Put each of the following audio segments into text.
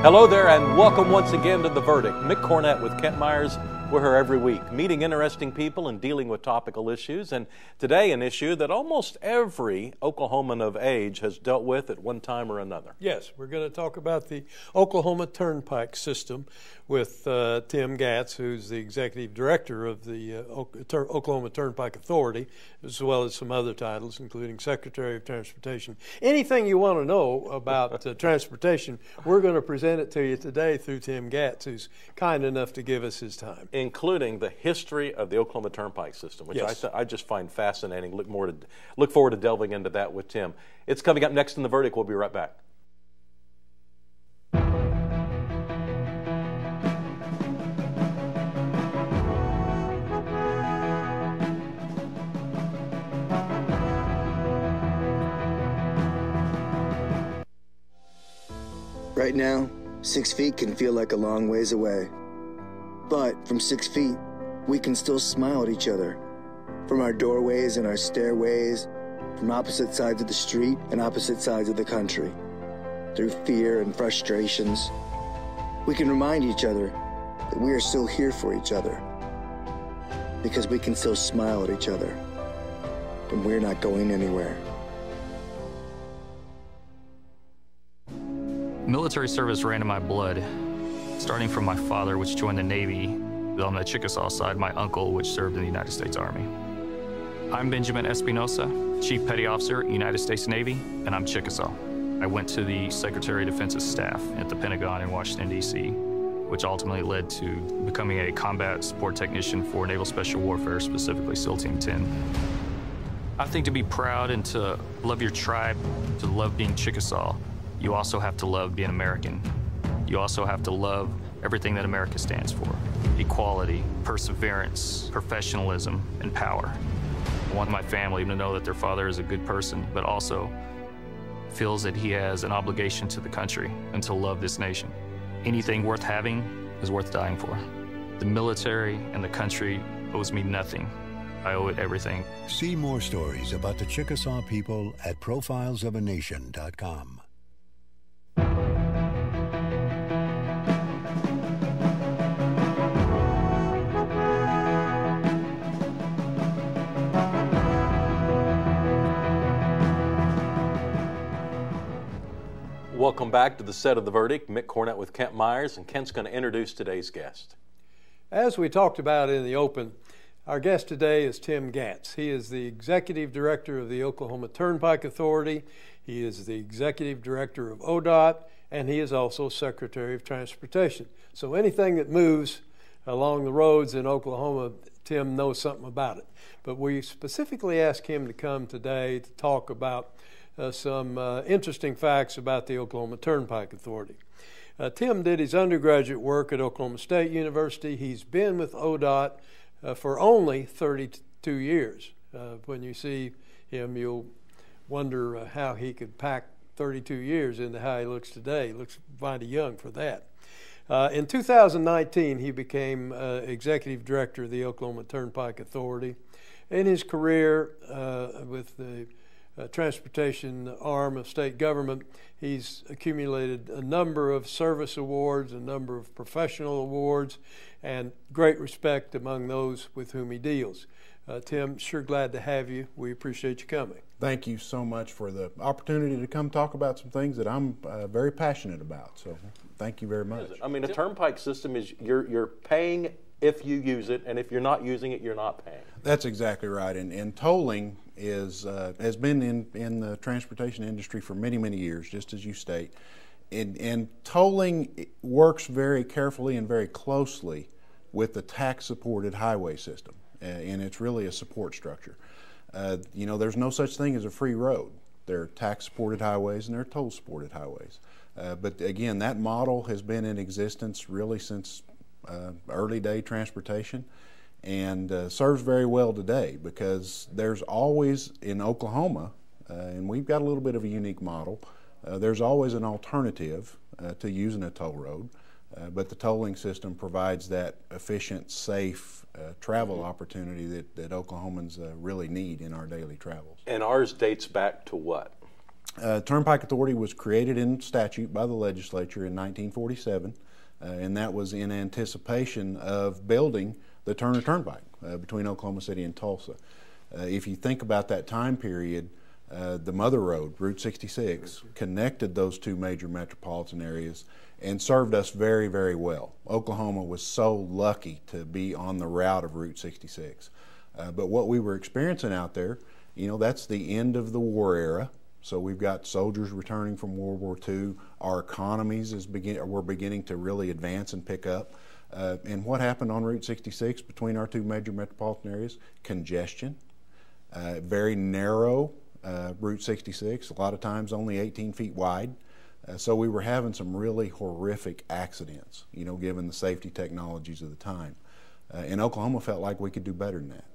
Hello there and welcome once again to The Verdict. Mick Cornett with Kent Meyers. We're here every week, meeting interesting people and dealing with topical issues. And today an issue that almost every Oklahoman of age has dealt with at one time or another. Yes, we're going to talk about the Oklahoma Turnpike system with Tim Gatz, who's the executive director of the Oklahoma Turnpike Authority, as well as some other titles, including Secretary of Transportation. Anything you want to know about transportation, we're going to present it to you today through Tim Gatz, who's kind enough to give us his time. Including the history of the Oklahoma Turnpike system, which yes. I just find fascinating. Look forward to delving into that with Tim. It's coming up next in The Verdict. We'll be right back. Right now, 6 feet can feel like a long ways away. But from 6 feet, we can still smile at each other. From our doorways and our stairways, from opposite sides of the street and opposite sides of the country. Through fear and frustrations, we can remind each other that we are still here for each other. Because we can still smile at each other. And we're not going anywhere. Military service ran in my blood, starting from my father, which joined the Navy, on the Chickasaw side, my uncle, which served in the United States Army. I'm Benjamin Espinosa, Chief Petty Officer, United States Navy, and I'm Chickasaw. I went to the Secretary of Defense's staff at the Pentagon in Washington, D.C., which ultimately led to becoming a combat support technician for Naval Special Warfare, specifically SEAL Team 10. I think to be proud and to love your tribe, to love being Chickasaw, you also have to love being American. You also have to love everything that America stands for. Equality, perseverance, professionalism, and power. I want my family to know that their father is a good person, but also feels that he has an obligation to the country and to love this nation. Anything worth having is worth dying for. The military and the country owes me nothing. I owe it everything. See more stories about the Chickasaw people at profilesofanation.com. Welcome back to the set of The Verdict. Mick Cornett with Kent Meyers, and Kent's going to introduce today's guest. As we talked about in the open, our guest today is Tim Gatz. He is the Executive Director of the Oklahoma Turnpike Authority. He is the Executive Director of ODOT, and he is also Secretary of Transportation. So anything that moves along the roads in Oklahoma, Tim knows something about it. But we specifically asked him to come today to talk about some interesting facts about the Oklahoma Turnpike Authority. Tim did his undergraduate work at Oklahoma State University. He's been with ODOT for only 32 years. When you see him, you'll wonder how he could pack 32 years into how he looks today. He looks mighty young for that. In 2019, he became Executive Director of the Oklahoma Turnpike Authority. In his career with the transportation arm of state government, he's accumulated a number of service awards, a number of professional awards, and great respect among those with whom he deals. Tim, sure glad to have you. We appreciate you coming. Thank you so much for the opportunity to come talk about some things that I'm very passionate about. So thank you very much. I mean, a turnpike system is you're paying if you use it, and if you're not using it, you're not paying. That's exactly right. And tolling is has been in the transportation industry for many, many years, just as you state. And tolling works very carefully and very closely with the tax-supported highway system, and it's really a support structure. You know, there's no such thing as a free road. There are tax-supported highways and there are toll-supported highways. But again, that model has been in existence really since early day transportation, and serves very well today because there's always in Oklahoma, and we've got a little bit of a unique model, there's always an alternative to using a toll road, but the tolling system provides that efficient, safe travel opportunity that Oklahomans really need in our daily travels. And ours dates back to what? Turnpike Authority was created in statute by the legislature in 1947, and that was in anticipation of building the Turner Turnpike between Oklahoma City and Tulsa. If you think about that time period, the mother road, Route 66, connected those two major metropolitan areas and served us very, very well. Oklahoma was so lucky to be on the route of Route 66. But what we were experiencing out there, you know, that's the end of the war era. So we've got soldiers returning from World War II. Our economies were beginning to really advance and pick up. And what happened on Route 66 between our two major metropolitan areas? Congestion, very narrow Route 66, a lot of times only 18 feet wide. So we were having some really horrific accidents, you know, given the safety technologies of the time. And Oklahoma felt like we could do better than that.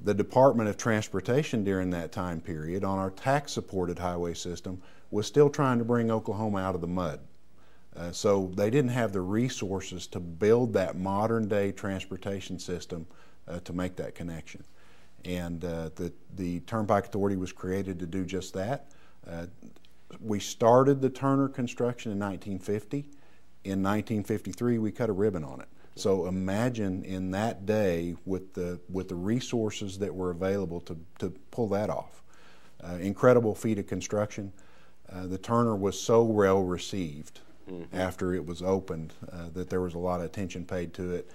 The Department of Transportation during that time period on our tax-supported highway system was still trying to bring Oklahoma out of the mud. So they didn't have the resources to build that modern-day transportation system to make that connection. And the Turnpike Authority was created to do just that. We started the Turner construction in 1950. In 1953, we cut a ribbon on it. So imagine in that day with the resources that were available to pull that off. Incredible feat of construction. The Turner was so well received after it was opened that there was a lot of attention paid to it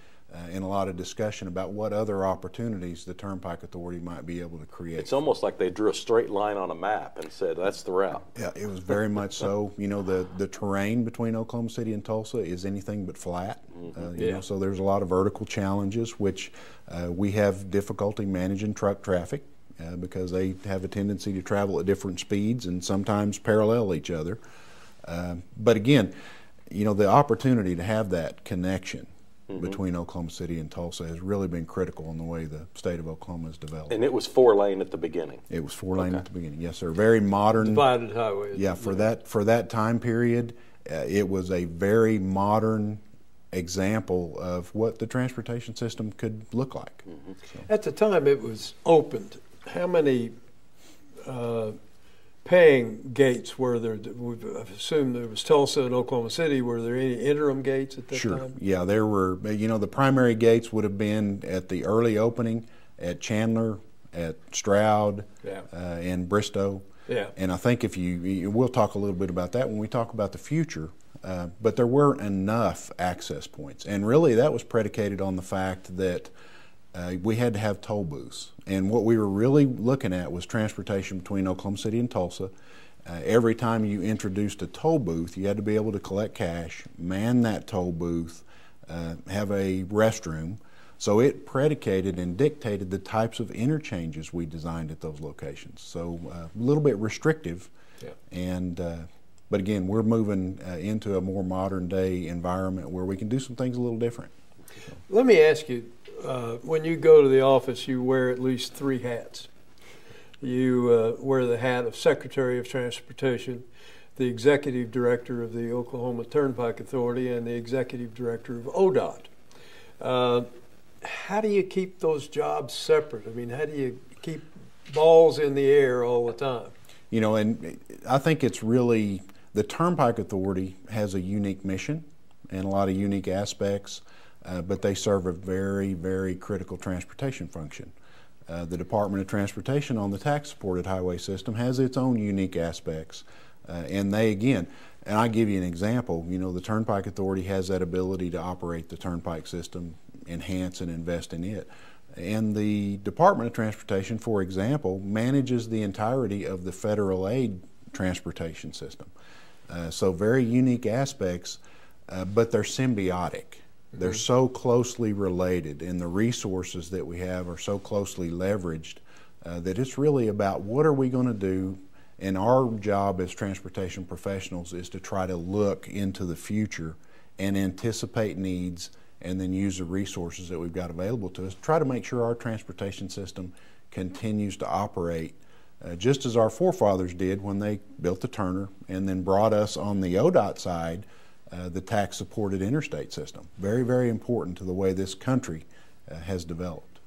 and a lot of discussion about what other opportunities the Turnpike Authority might be able to create. It's almost like they drew a straight line on a map and said, that's the route. Yeah, it was very much so. You know, the terrain between Oklahoma City and Tulsa is anything but flat. You know, so there's a lot of vertical challenges, which we have difficulty managing truck traffic because they have a tendency to travel at different speeds and sometimes parallel each other. But again, you know, the opportunity to have that connection between Oklahoma City and Tulsa has really been critical in the way the state of Oklahoma has developed. And it was 4-lane at the beginning. It was 4-lane at the beginning, yes, sir. Very modern. Divided highway. Yeah, for that time period, it was a very modern example of what the transportation system could look like. So. At the time it was opened, how many paying gates were there? I've assumed there was Tulsa and Oklahoma City. Were there any interim gates at that time? Sure. Yeah, there were. You know, the primary gates would have been at the early opening at Chandler, at Stroud, and Bristow. Yeah. And I think we'll talk a little bit about that when we talk about the future. But there weren't enough access points, and really that was predicated on the fact that we had to have toll booths. And what we were really looking at was transportation between Oklahoma City and Tulsa. Every time you introduced a toll booth, you had to be able to collect cash, man that toll booth, have a restroom. So it predicated and dictated the types of interchanges we designed at those locations. So a little bit restrictive. Yeah. And but again, we're moving into a more modern day environment where we can do some things a little different. Let me ask you, when you go to the office, you wear at least 3 hats. You wear the hat of Secretary of Transportation, the Executive Director of the Oklahoma Turnpike Authority, and the Executive Director of ODOT. How do you keep those jobs separate? I mean, how do you keep balls in the air all the time? You know, and I think it's really, the Turnpike Authority has a unique mission and a lot of unique aspects. But they serve a very, very critical transportation function. The Department of Transportation on the tax-supported highway system has its own unique aspects. And they, again, and I'll give you an example, you know, the Turnpike Authority has that ability to operate the Turnpike system, enhance and invest in it. And the Department of Transportation, for example, manages the entirety of the federal aid transportation system. So very unique aspects, but they're symbiotic. They're so closely related, and the resources that we have are so closely leveraged that it's really about what are we going to do, and our job as transportation professionals is to try to look into the future and anticipate needs and then use the resources that we've got available to us, try to make sure our transportation system continues to operate just as our forefathers did when they built the Turner and then brought us on the ODOT side the tax-supported interstate system. Very, very important to the way this country has developed.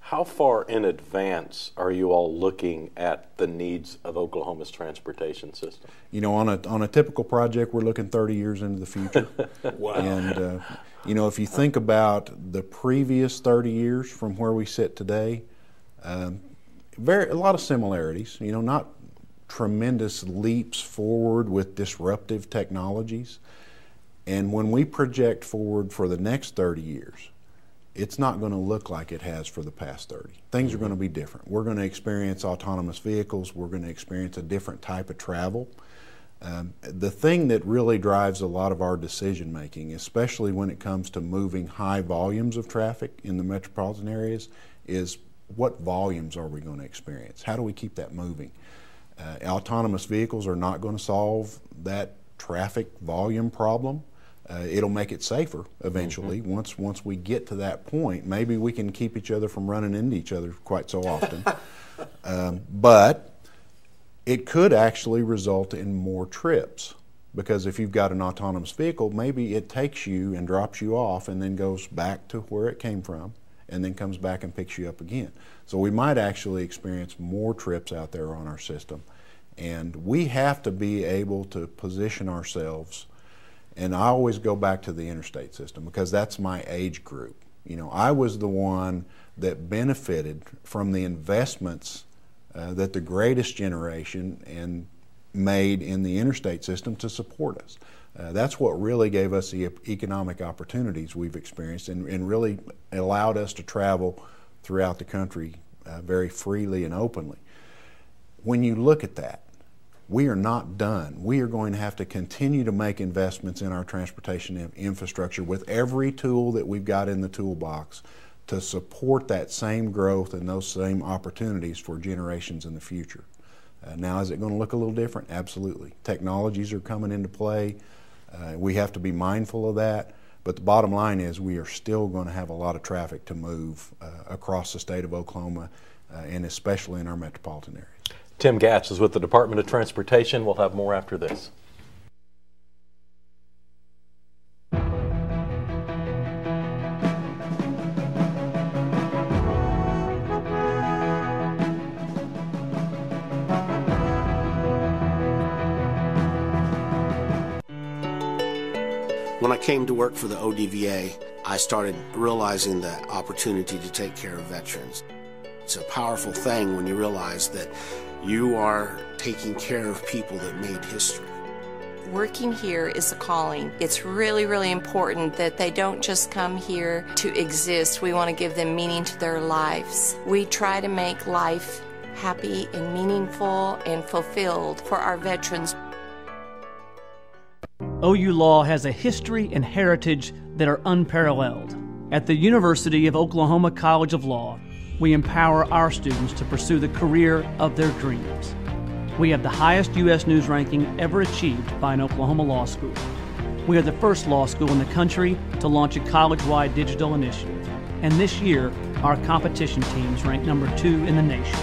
How far in advance are you all looking at the needs of Oklahoma's transportation system? You know, on a typical project, we're looking 30 years into the future. Wow. And, you know, if you think about the previous 30 years from where we sit today, a lot of similarities, you know, not tremendous leaps forward with disruptive technologies. And when we project forward for the next 30 years, it's not going to look like it has for the past 30. Things are going to be different. We're going to experience autonomous vehicles. We're going to experience a different type of travel. The thing that really drives a lot of our decision making, especially when it comes to moving high volumes of traffic in the metropolitan areas, is what volumes are we going to experience? How do we keep that moving? Autonomous vehicles are not going to solve that traffic volume problem. It'll make it safer eventually. Once we get to that point, maybe we can keep each other from running into each other quite so often. But it could actually result in more trips, because if you've got an autonomous vehicle, maybe it takes you and drops you off and then goes back to where it came from and then comes back and picks you up again. So we might actually experience more trips out there on our system. And we have to be able to position ourselves. And I always go back to the interstate system because that's my age group. You know, I was the one that benefited from the investments that the greatest generation made in the interstate system to support us. That's what really gave us the economic opportunities we've experienced and really allowed us to travel throughout the country very freely and openly. When you look at that, we are not done. We are going to have to continue to make investments in our transportation infrastructure with every tool that we've got in the toolbox to support that same growth and those same opportunities for generations in the future. Now, is it going to look a little different? Absolutely. Technologies are coming into play. We have to be mindful of that. But the bottom line is we are still going to have a lot of traffic to move across the state of Oklahoma and especially in our metropolitan areas. Tim Gatz is with the Department of Transportation. We'll have more after this. When I came to work for the ODVA, I started realizing the opportunity to take care of veterans. It's a powerful thing when you realize that you are taking care of people that made history. Working here is a calling. It's really, really important that they don't just come here to exist. We want to give them meaning to their lives. We try to make life happy and meaningful and fulfilled for our veterans. OU Law has a history and heritage that are unparalleled. At the University of Oklahoma College of Law, we empower our students to pursue the career of their dreams. We have the highest U.S. News ranking ever achieved by an Oklahoma law school. We are the first law school in the country to launch a college-wide digital initiative. And this year, our competition teams ranked #2 in the nation.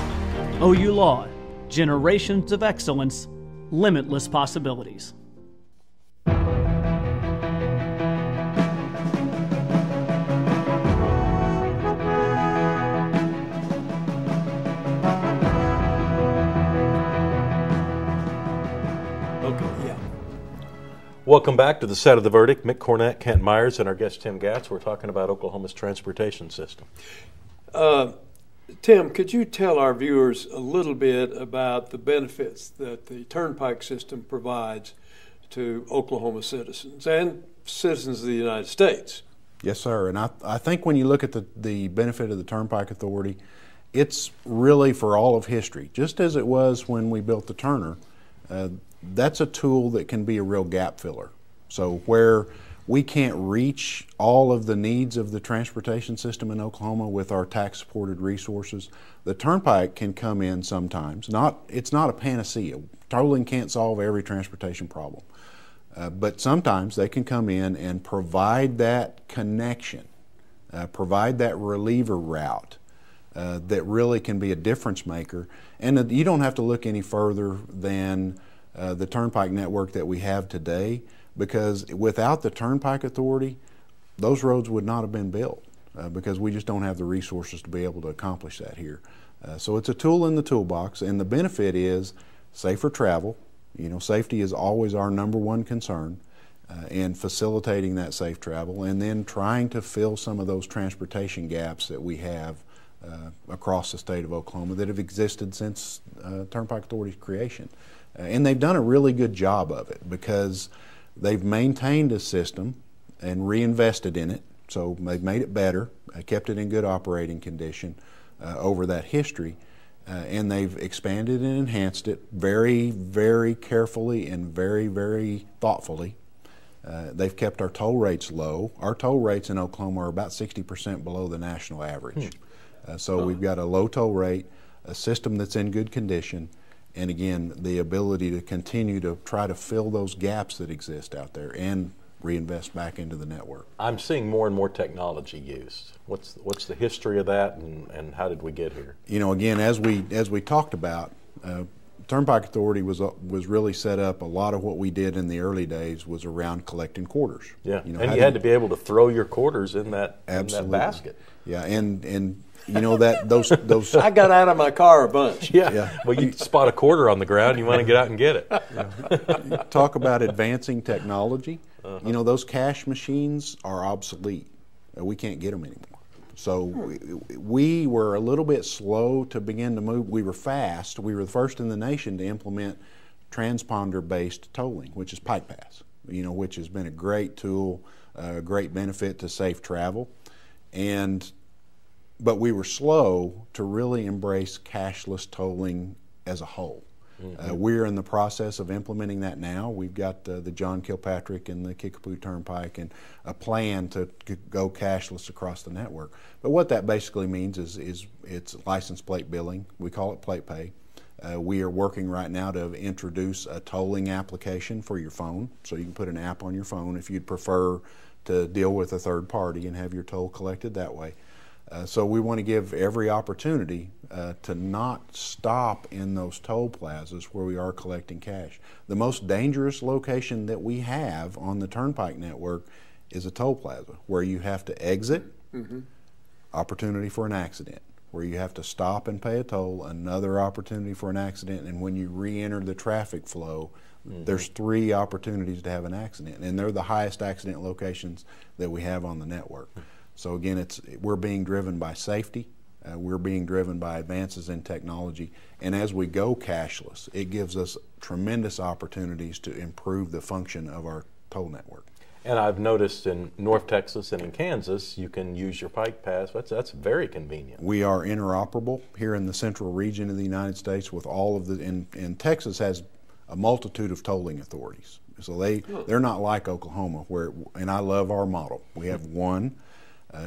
OU Law, generations of excellence, limitless possibilities. Welcome back to the Set of the Verdict. Mick, Cornett, Kent Meyers, and our guest Tim Gatz. We're talking about Oklahoma's transportation system. Tim, could you tell our viewers a little bit about the benefits that the Turnpike system provides to Oklahoma citizens and citizens of the United States? Yes, sir. And I think when you look at the benefit of the Turnpike Authority, it's really for all of history, just as it was when we built the Turner. That's a tool that can be a real gap filler. So where we can't reach all of the needs of the transportation system in Oklahoma with our tax-supported resources, the Turnpike can come in sometimes. It's not a panacea. Tolling can't solve every transportation problem. But sometimes they can come in and provide that connection, provide that reliever route that really can be a difference maker. And you don't have to look any further than the Turnpike network that we have today, because without the Turnpike Authority, those roads would not have been built. because we just don't have the resources to be able to accomplish that here. So it's a tool in the toolbox, and the benefit is safer travel. You know, safety is always our #1 concern, and facilitating that safe travel, and then trying to fill some of those transportation gaps that we have across the state of Oklahoma that have existed since Turnpike Authority's creation. And they've done a really good job of it because they've maintained a system and reinvested in it. So they've made it better, kept it in good operating condition over that history, and they've expanded and enhanced it very, very carefully and very, very thoughtfully. They've kept our toll rates low. Our toll rates in Oklahoma are about 60% below the national average. So we've got a low toll rate, a system that's in good condition, and again, the ability to continue to try to fill those gaps that exist out there and reinvest back into the network. I'm seeing more and more technology used. What's the history of that, and how did we get here? You know, again, as we talked about, Turnpike Authority was really set up. A lot of what we did in the early days was around collecting quarters. Yeah, you know, and you had to be able to throw your quarters in that basket. Yeah, and you know that those. I got out of my car a bunch. Yeah. Well, you spot a quarter on the ground, you want to get out and get it. Yeah. Talk about advancing technology. You know, those cash machines are obsolete. We can't get them anymore. So we were a little bit slow to begin to move. We were fast. We were the first in the nation to implement transponder-based tolling, which is Pike Pass, you know, which has been a great tool, a great benefit to safe travel. But we were slow to really embrace cashless tolling as a whole. We're in the process of implementing that now. We've got the John Kilpatrick and the Kickapoo Turnpike and a plan to go cashless across the network. But what that basically means is it's license plate billing. We call it plate pay. We are working right now to introduce a tolling application for your phone, so you can put an app on your phone if you'd prefer to deal with a third party and have your toll collected that way. So we want to give every opportunity to not stop in those toll plazas where we are collecting cash. The most dangerous location that we have on the Turnpike network is a toll plaza where you have to exit, opportunity for an accident. Where you have to stop and pay a toll, another opportunity for an accident, and when you re-enter the traffic flow, there's 3 opportunities to have an accident, and they're the highest accident locations that we have on the network. So again, we're being driven by safety, we're being driven by advances in technology, and as we go cashless, it gives us tremendous opportunities to improve the function of our toll network. And I've noticed in North Texas and in Kansas, you can use your Pike Pass. That's very convenient. We are interoperable here in the central region of the United States with all of the, and Texas has a multitude of tolling authorities. So they're not like Oklahoma, and I love our model. We have one.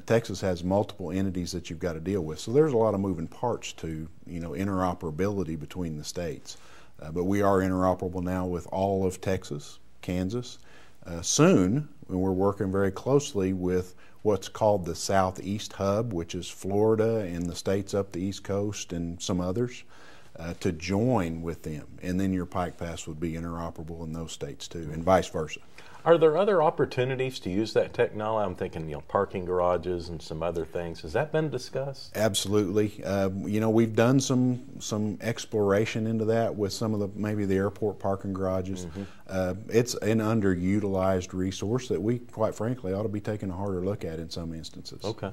Texas has multiple entities that you've got to deal with. So there's a lot of moving parts to, you know, interoperability between the states. But we are interoperable now with all of Texas, Kansas. Soon, we're working very closely with what's called the Southeast Hub, which is Florida and the states up the East Coast and some others, to join with them. And then your Pike Pass would be interoperable in those states too, and vice versa. Are there other opportunities to use that technology? I'm thinking, you know, parking garages and some other things. Has that been discussed? Absolutely. You know, we've done some exploration into that with some of maybe the airport parking garages. It's an underutilized resource that we, quite frankly, ought to be taking a harder look at in some instances. Okay.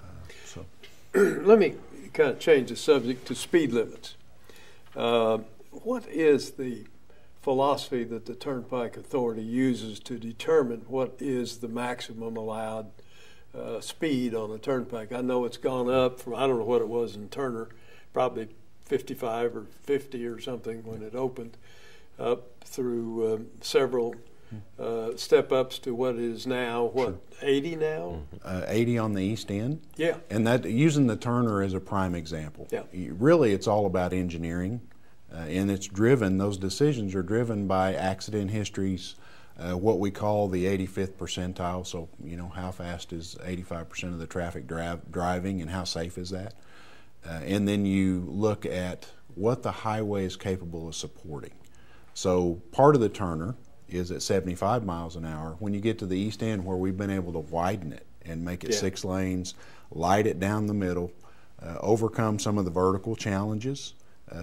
Let me kind of change the subject to speed limits. What is the philosophy that the Turnpike Authority uses to determine what is the maximum allowed speed on the Turnpike? I know it's gone up from, I don't know what it was in Turner, probably 55 or 50 or something when it opened, up through several step-ups to what is now, 80 now? 80 on the east end. Yeah. And that, using the Turner as a prime example. Yeah. Really, it's all about engineering. And it's driven, those decisions are driven by accident histories, what we call the 85th percentile. So, you know, how fast is 85% of the traffic driving and how safe is that? And then you look at what the highway is capable of supporting. So part of the Turner is at 75 miles an hour. When you get to the east end where we've been able to widen it and make it 6 lanes, light it down the middle, overcome some of the vertical challenges.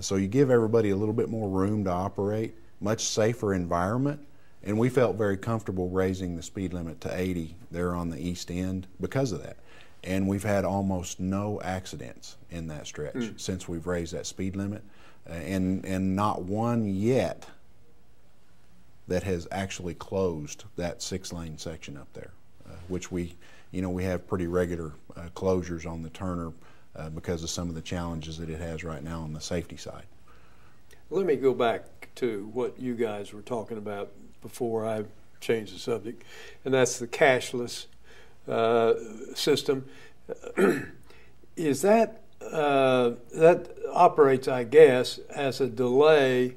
So you give everybody a little bit more room to operate, much safer environment, and we felt very comfortable raising the speed limit to 80 there on the east end because of that. And we've had almost no accidents in that stretch since we've raised that speed limit, and not one yet that has actually closed that 6-lane section up there, which we have pretty regular closures on the Turner because of some of the challenges that it has right now on the safety side. Let me go back to what you guys were talking about before I changed the subject, and that's the cashless system. Is that operates, I guess, as a delay,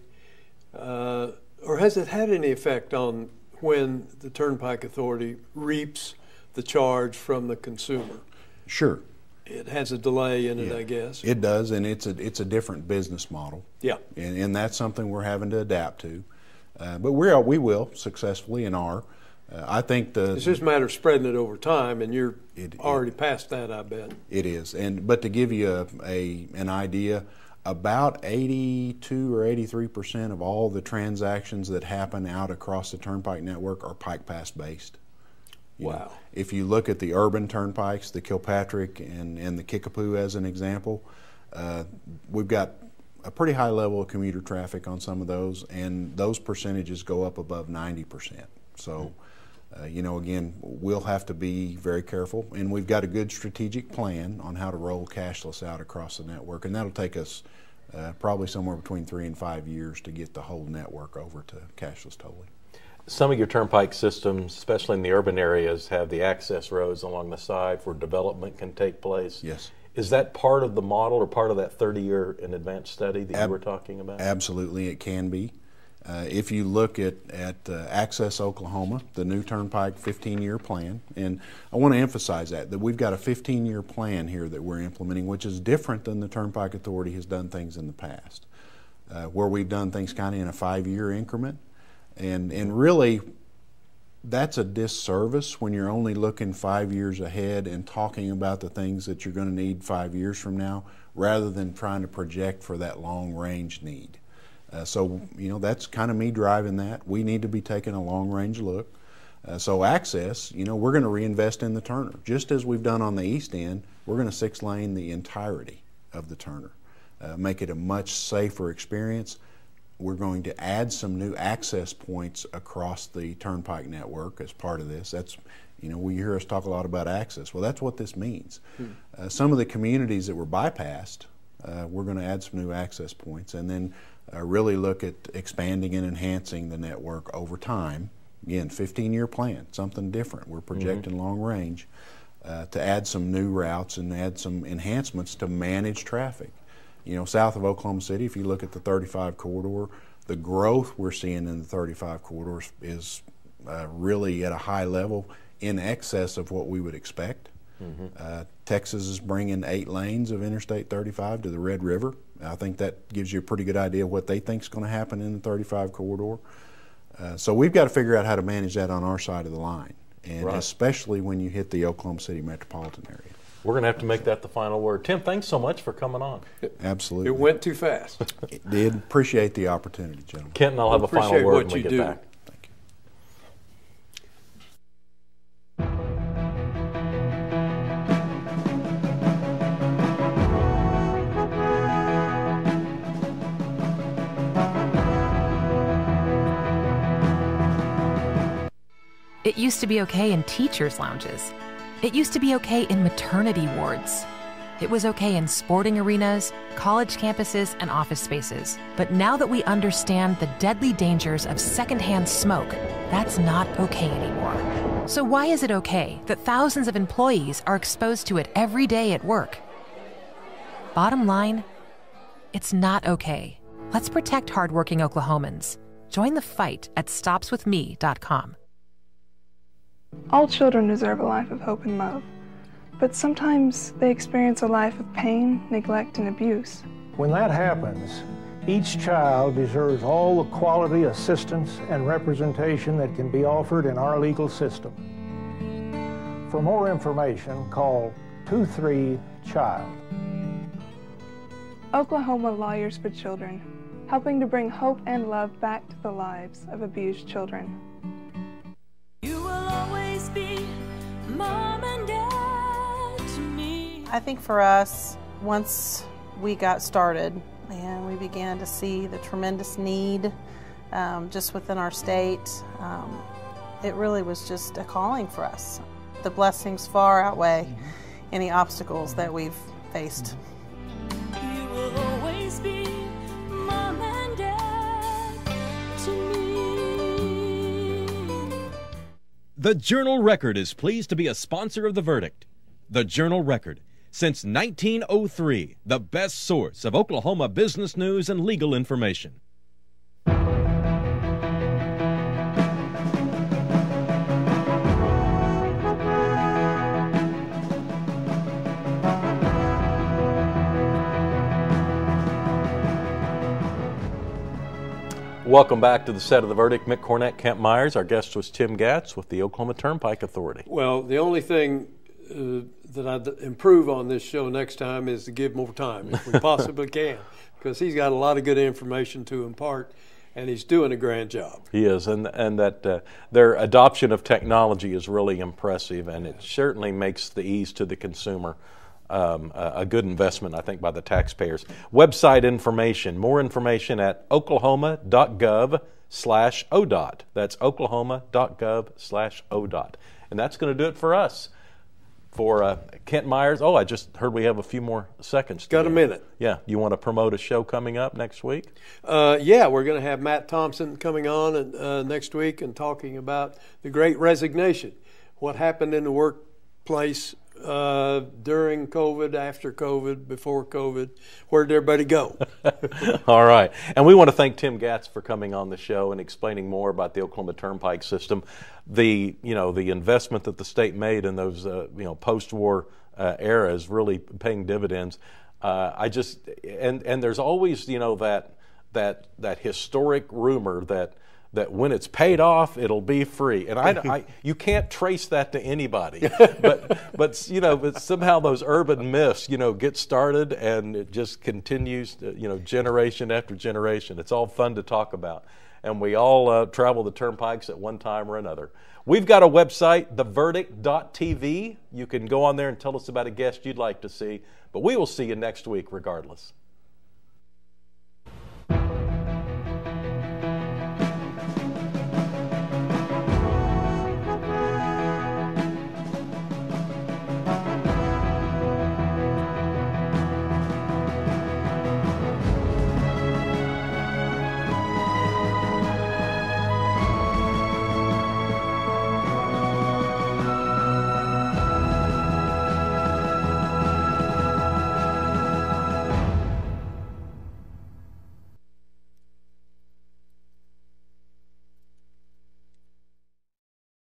or has it had any effect on when the Turnpike Authority reaps the charge from the consumer? Sure. It has a delay in it, I guess. It does, and it's a different business model. Yeah. And that's something we're having to adapt to. But we will successfully and are. I think it's just a matter of spreading it over time, and you're already past that, I bet. It is, but to give you an idea, about 82 or 83% of all the transactions that happen out across the Turnpike network are Pike Pass based. Wow. If you look at the urban turnpikes, the Kilpatrick and the Kickapoo as an example, we've got a pretty high level of commuter traffic on some of those, and those percentages go up above 90%. So, again, we'll have to be very careful, and we've got a good strategic plan on how to roll cashless out across the network, and that'll take us probably somewhere between 3 and 5 years to get the whole network over to cashless tolling. Some of your turnpike systems, especially in the urban areas, have the access roads along the side where development can take place. Yes. Is that part of the model or part of that 30-year in advance study that you were talking about? Absolutely, it can be. If you look at Access Oklahoma, the new Turnpike 15-year plan, and I want to emphasize that we've got a 15-year plan here that we're implementing, which is different than the Turnpike Authority has done things in the past, where we've done things kind of in a 5-year increment. And really, that's a disservice when you're only looking 5 years ahead and talking about the things that you're going to need 5 years from now, rather than trying to project for that long-range need. So, that's kind of me driving that. We need to be taking a long-range look. So access, we're going to reinvest in the Turner. Just as we've done on the east end, we're going to 6-lane the entirety of the Turner, make it a much safer experience. We're going to add some new access points across the Turnpike network as part of this. That's, we hear us talk a lot about access. Well, that's what this means. Some of the communities that were bypassed, we're going to add some new access points, and then really look at expanding and enhancing the network over time. Again, 15-year plan, something different. We're projecting long range to add some new routes and add some enhancements to manage traffic. South of Oklahoma City, if you look at the 35 corridor, the growth we're seeing in the 35 corridor is really at a high level, in excess of what we would expect. Texas is bringing 8 lanes of Interstate 35 to the Red River. I think that gives you a pretty good idea of what they think is going to happen in the 35 corridor. So we've got to figure out how to manage that on our side of the line, and especially when you hit the Oklahoma City metropolitan area. We're going to have to make that the final word. Tim, thanks so much for coming on. Absolutely. It went too fast. It did. Appreciate the opportunity, gentlemen. Kent and I'll have a final word when we get back. Thank you. It used to be okay in teachers' lounges. It used to be okay in maternity wards. It was okay in sporting arenas, college campuses, and office spaces. But now that we understand the deadly dangers of secondhand smoke, that's not okay anymore. So why is it okay that thousands of employees are exposed to it every day at work? Bottom line, it's not okay. Let's protect hardworking Oklahomans. Join the fight at stopswithme.com. All children deserve a life of hope and love, but sometimes they experience a life of pain, neglect, and abuse. When that happens, each child deserves all the quality assistance and representation that can be offered in our legal system. For more information, call 23-CHILD. Oklahoma Lawyers for Children, helping to bring hope and love back to the lives of abused children. You will always be Mom and Dad to me. I think for us, once we got started and we began to see the tremendous need just within our state, it really was just a calling for us. The blessings far outweigh any obstacles that we've faced. You will always be Mom and Dad to me. The Journal-Record is pleased to be a sponsor of The Verdict. The Journal-Record, since 1903, the best source of Oklahoma business news and legal information. Welcome back to the set of The Verdict. Mick, Cornett, Kent Meyers. Our guest was Tim Gatz with the Oklahoma Turnpike Authority. Well, the only thing that I'd improve on this show next time is to give more time, if we possibly can, because he's got a lot of good information to impart, and he's doing a grand job. He is, and that their adoption of technology is really impressive, and it certainly makes the ease to the consumer a good investment, I think, by the taxpayers. Website information, more information at oklahoma.gov/ODOT. That's oklahoma.gov/ODOT. And that's going to do it for us. For Kent Meyers, I just heard we have a few more seconds. Got a minute. Yeah. You want to promote a show coming up next week? Yeah, we're going to have Matt Thompson coming on next week and talking about the Great Resignation. What happened in the workplace during COVID, after COVID, before COVID. Where'd everybody go? All right. And we want to thank Tim Gatz for coming on the show and explaining more about the Oklahoma Turnpike system. The investment that the state made in those post-war era is really paying dividends. And there's always that historic rumor that when it's paid off, it'll be free, and you can't trace that to anybody. but somehow those urban myths, get started, and it just continues, generation after generation. It's all fun to talk about, and we all travel the turnpikes at one time or another. We've got a website, theverdict.tv. You can go on there and tell us about a guest you'd like to see, but we will see you next week regardless.